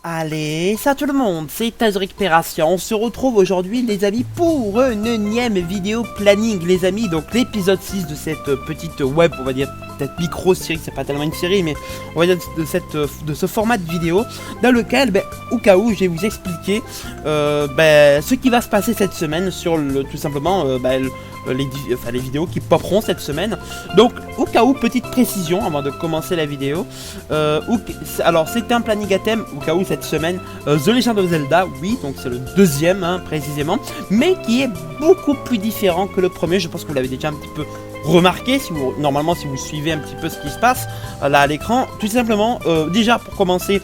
Allez, ça tout le monde, c'est Taz Récupération. On se retrouve aujourd'hui les amis pour une énième vidéo planning les amis. Donc l'épisode 6 de cette petite web, on va dire peut-être micro-série, c'est pas tellement une série mais on va dire de ce format de vidéo dans lequel, au cas où, je vais vous expliquer ce qui va se passer cette semaine sur tout simplement les vidéos qui popperont cette semaine. Donc au cas où, petite précision avant de commencer la vidéo, alors c'était un planning à thème au cas où cette semaine, The Legend of Zelda, oui, donc c'est le deuxième précisément, mais qui est beaucoup plus différent que le premier. Je pense que vous l'avez déjà un petit peu remarqué si vous suivez un petit peu ce qui se passe là à l'écran. Tout simplement, déjà pour commencer,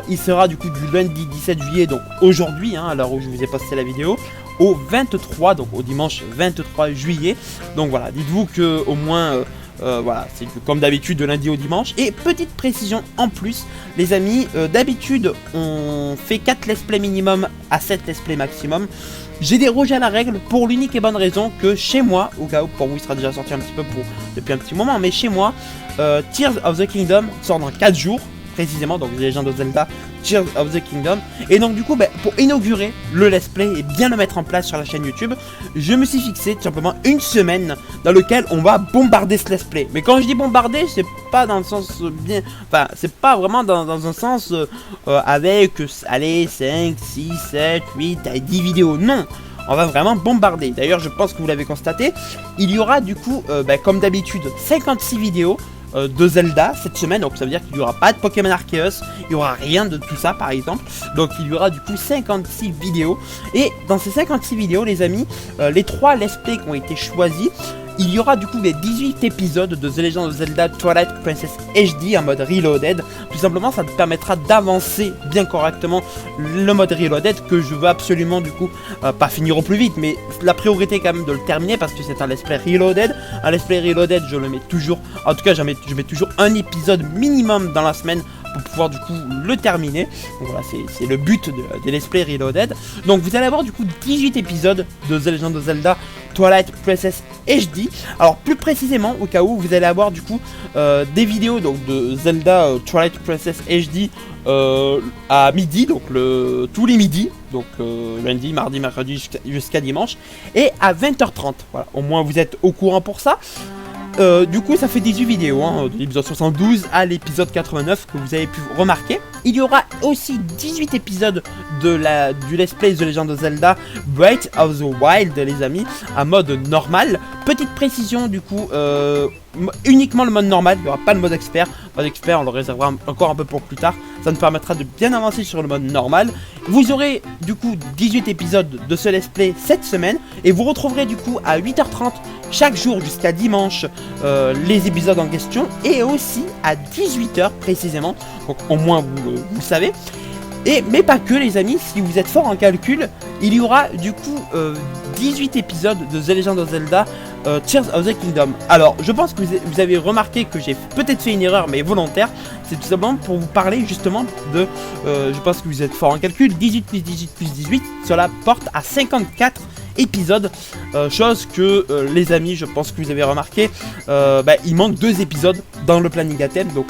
il sera du coup du lundi 17 juillet, donc aujourd'hui, à l'heure où je vous ai posté la vidéo, au 23, donc au dimanche 23 juillet. Donc voilà, dites-vous que au moins voilà, c'est comme d'habitude de lundi au dimanche. Et petite précision en plus, les amis, d'habitude on fait 4 let's play minimum à 7 let's play maximum. J'ai dérogé à la règle pour l'unique et bonne raison que chez moi, au cas où pour vous il sera déjà sorti un petit peu depuis un petit moment, mais chez moi, Tears of the Kingdom sort dans 4 jours précisément, donc The Legend of Zelda Tears of the Kingdom. Et donc du coup, pour inaugurer le let's play et bien le mettre en place sur la chaîne YouTube, je me suis fixé tout simplement une semaine dans lequel on va bombarder ce let's play. Mais quand je dis bombarder, c'est pas dans le sens bien, enfin c'est pas vraiment dans un sens avec allez 5, 6, 7, 8, 10 vidéos, non. On va vraiment bombarder. D'ailleurs, je pense que vous l'avez constaté, il y aura du coup, comme d'habitude, 56 vidéos de Zelda cette semaine. Donc ça veut dire qu'il n'y aura pas de Pokémon Arceus, il n'y aura rien de tout ça par exemple. Donc il y aura du coup 56 vidéos. Et dans ces 56 vidéos les amis, les 3 let's play qui ont été choisis, il y aura du coup les 18 épisodes de The Legend of Zelda Twilight Princess HD en mode Reloaded. Tout simplement, ça te permettra d'avancer bien correctement le mode Reloaded que je veux absolument du coup pas finir au plus vite, mais la priorité est quand même de le terminer parce que c'est un let's play Reloaded. Un let's play Reloaded, je le mets toujours, en tout cas je mets toujours un épisode minimum dans la semaine pour pouvoir du coup le terminer. Donc voilà, c'est le but des let's play Reloaded. Donc vous allez avoir du coup 18 épisodes de The Legend of Zelda Twilight Princess HD. Alors plus précisément, au cas où, vous allez avoir du coup des vidéos donc de Zelda Twilight Princess HD à midi, donc tous les midis, donc lundi, mardi, mercredi jusqu'à dimanche, et à 20h30. Voilà, au moins vous êtes au courant pour ça. Du coup ça fait 18 vidéos, de l'épisode 72 à l'épisode 89 que vous avez pu remarquer. Il y aura aussi 18 épisodes du Let's Play The Legend of Zelda Breath of the Wild les amis, à mode normal. Petite précision du coup, uniquement le mode normal, il n'y aura pas le mode expert. Le mode expert on le réservera encore un peu pour plus tard. Ça nous permettra de bien avancer sur le mode normal. Vous aurez du coup 18 épisodes de ce Let's Play cette semaine. Et vous retrouverez du coup à 8h30 chaque jour jusqu'à dimanche les épisodes en question. Et aussi à 18h précisément. Donc au moins vous savez. Mais pas que les amis, si vous êtes fort en calcul, il y aura du coup 18 épisodes de The Legend of Zelda Tears of the Kingdom. Alors je pense que vous avez remarqué que j'ai peut-être fait une erreur mais volontaire. C'est tout simplement pour vous parler justement de je pense que vous êtes fort en calcul. 18 plus 18 plus 18, cela porte à 54 épisodes, chose que les amis, je pense que vous avez remarqué, il manque 2 épisodes dans le planning à thème. Donc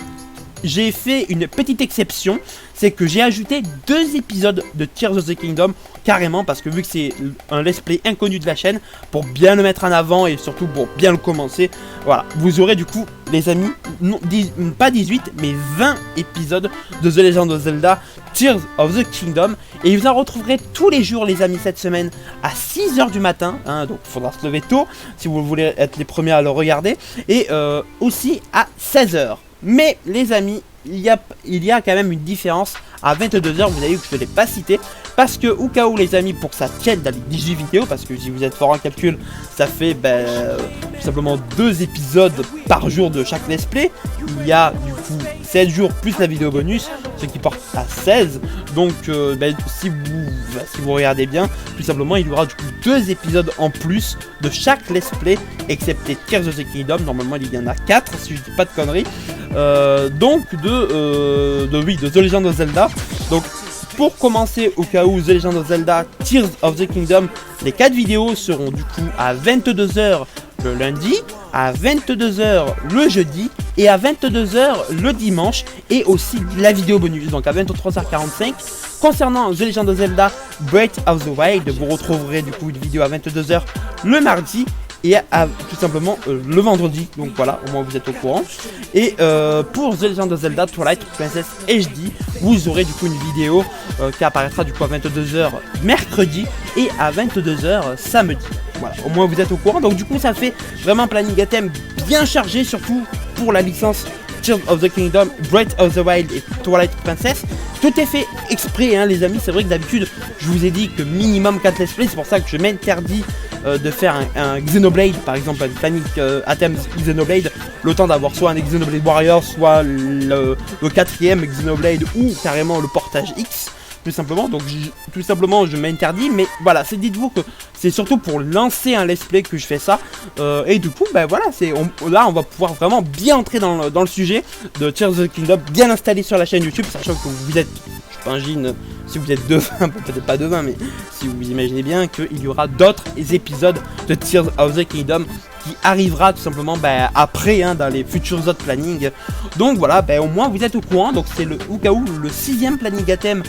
j'ai fait une petite exception, c'est que j'ai ajouté 2 épisodes de Tears of the Kingdom carrément, parce que vu que c'est un let's play inconnu de la chaîne, pour bien le mettre en avant et surtout pour bien le commencer, voilà, vous aurez du coup les amis, pas 18 mais 20 épisodes de The Legend of Zelda Tears of the Kingdom. Et vous en retrouverez tous les jours les amis cette semaine à 6h du matin, donc il faudra se lever tôt si vous voulez être les premiers à le regarder, et aussi à 16h. Mais les amis, il y a quand même une différence. À 22h, vous avez vu que je ne l'ai pas cité, parce que au cas où les amis, pour que ça tienne dans les 18 vidéos, parce que si vous êtes fort en calcul, ça fait tout simplement 2 épisodes par jour de chaque let's play. Il y a du coup 7 jours plus la vidéo bonus, ce qui porte à 16. Donc si vous regardez bien, tout simplement il y aura du coup 2 épisodes en plus de chaque let's play, excepté Tears of the Kingdom. Normalement il y en a 4 si je dis pas de conneries. Donc de The Legend of Zelda. Donc pour commencer, au cas où, The Legend of Zelda Tears of the Kingdom, les 4 vidéos seront du coup à 22h le lundi, à 22h le jeudi et à 22h le dimanche, et aussi la vidéo bonus, donc à 23h45. Concernant The Legend of Zelda Breath of the Wild, vous retrouverez du coup une vidéo à 22h le mardi, et tout simplement le vendredi, donc voilà, au moins vous êtes au courant. Et pour The Legend of Zelda Twilight Princess HD, vous aurez du coup une vidéo qui apparaîtra du coup à 22h mercredi et à 22h samedi. Voilà, au moins vous êtes au courant. Donc du coup ça fait vraiment un planning à thème bien chargé, surtout pour la licence Tears of the Kingdom, Breath of the Wild et Twilight Princess. Tout est fait exprès hein, les amis, c'est vrai que d'habitude je vous ai dit que minimum 4 let's play, c'est pour ça que je m'interdis de faire un Xenoblade, par exemple un planning à thème Xenoblade, le temps d'avoir soit un Xenoblade Warrior, soit le 4ème Xenoblade ou carrément le portage X, tout simplement. Donc je m'interdis, mais voilà, dites-vous que c'est surtout pour lancer un let's play que je fais ça, et du coup ben voilà, là on va pouvoir vraiment bien entrer dans le sujet de Tears of the Kingdom, bien installé sur la chaîne YouTube, sachant que vous êtes, j'imagine, si vous êtes devin, peut-être pas devin, mais si vous imaginez bien qu'il y aura d'autres épisodes de Tears of the Kingdom qui arrivera tout simplement après hein, dans les futurs autres plannings. Donc voilà, au moins vous êtes au courant. Donc c'est le 6ème planning à thème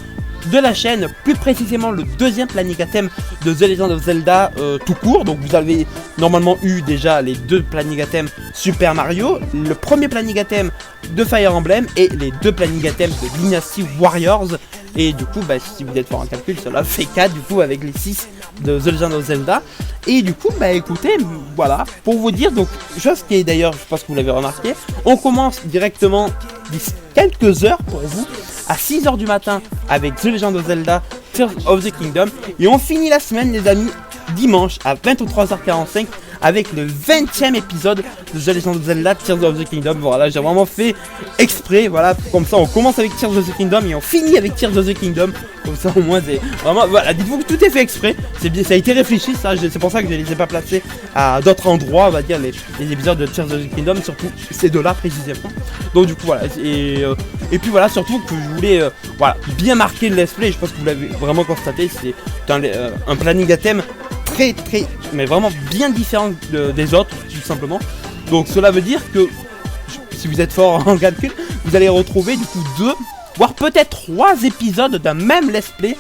de la chaîne, plus précisément le 2ème planning à thème de The Legend of Zelda tout court. Donc vous avez normalement eu déjà les 2 planning à thème Super Mario, le premier planning à thème de Fire Emblem et les 2 planning à thème de Dynasty Warriors. Et du coup si vous êtes fort en calcul, cela fait 4 du coup avec les 6 de The Legend of Zelda. Et du coup écoutez, voilà, pour vous dire, donc chose qui est d'ailleurs, je pense que vous l'avez remarqué, on commence directement d'ici quelques heures pour vous à 6h du matin avec The Legend of Zelda Tears of the Kingdom, et on finit la semaine les amis dimanche à 23h45 avec le 20ème épisode de The Legend of Zelda Tears of the Kingdom. Voilà, j'ai vraiment fait exprès, voilà, comme ça on commence avec Tears of the Kingdom et on finit avec Tears of the Kingdom, comme ça au moins c'est vraiment, voilà, dites-vous que tout est fait exprès, c'est bien, ça a été réfléchi ça, c'est pour ça que je les ai pas placés à d'autres endroits, on va dire, les épisodes de Tears of the Kingdom, surtout ces deux-là précisément. Donc du coup voilà, et puis voilà, surtout que je voulais voilà, bien marquer le let's play, je pense que vous l'avez vraiment constaté, c'est un planning à thème très, mais vraiment bien différent des autres, tout simplement. Donc cela veut dire que, si vous êtes fort en calcul, vous allez retrouver du coup 2, voire peut-être 3 épisodes d'un même let's play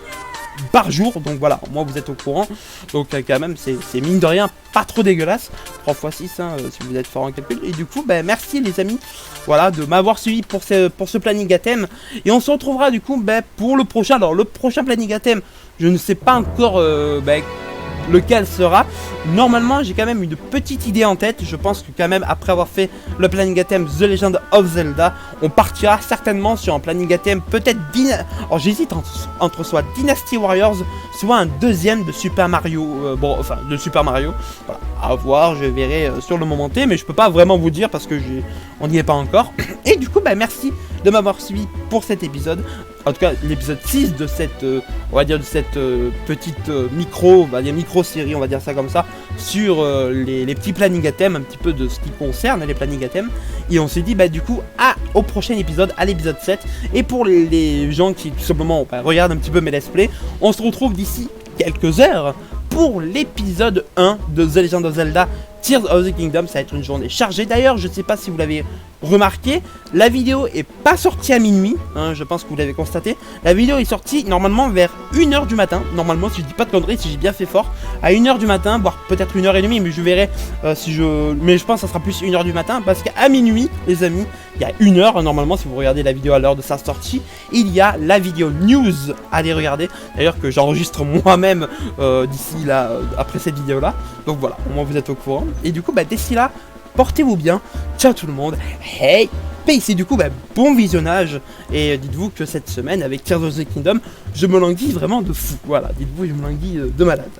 par jour. Donc voilà, moi vous êtes au courant. Donc quand même, c'est mine de rien pas trop dégueulasse. 3 x 6 hein, si vous êtes fort en calcul. Et du coup, merci les amis, voilà, de m'avoir suivi pour ce planning à thème. Et on se retrouvera du coup pour le prochain. Alors le prochain planning à thème, je ne sais pas encore lequel sera. Normalement j'ai quand même une petite idée en tête. Je pense que quand même après avoir fait le planning à thème The Legend of Zelda, on partira certainement sur un planning à thème peut-être alors j'hésite entre soit Dynasty Warriors, soit un 2ème de Super Mario, de Super Mario, voilà, à voir, je verrai sur le moment T, mais je peux pas vraiment vous dire parce que on n'y est pas encore. Et du coup merci de m'avoir suivi pour cet épisode, en tout cas l'épisode 6 de cette on va dire de cette petite micro-série, on va dire ça comme ça, sur les petits plannings à thème, un petit peu de ce qui concerne les plannings à thème. Et on s'est dit du coup au prochain épisode, à l'épisode 7. Et pour les gens qui tout simplement regardent un petit peu mes let's play, on se retrouve d'ici quelques heures pour l'épisode 1 de The Legend of Zelda Tears of the Kingdom. Ça va être une journée chargée. D'ailleurs, je sais pas si vous l'avez remarqué, la vidéo est pas sortie à minuit, hein, je pense que vous l'avez constaté. La vidéo est sortie normalement vers 1h du matin, normalement, si je dis pas de conneries, si j'ai bien fait fort, à 1h du matin, voire peut-être 1h30, mais je verrai mais je pense que ça sera plus 1h du matin, parce qu'à minuit, les amis, il y a 1h, normalement, si vous regardez la vidéo à l'heure de sa sortie, il y a la vidéo news à aller regarder, d'ailleurs que j'enregistre moi-même d'ici là, après cette vidéo-là. Donc voilà, au moins vous êtes au courant. Et du coup, d'ici là, portez-vous bien, ciao tout le monde, hey, peace. Et du coup, bon visionnage. Et dites-vous que cette semaine, avec Tears of the Kingdom, je me languis vraiment de fou. Voilà, dites-vous, je me languis de malade.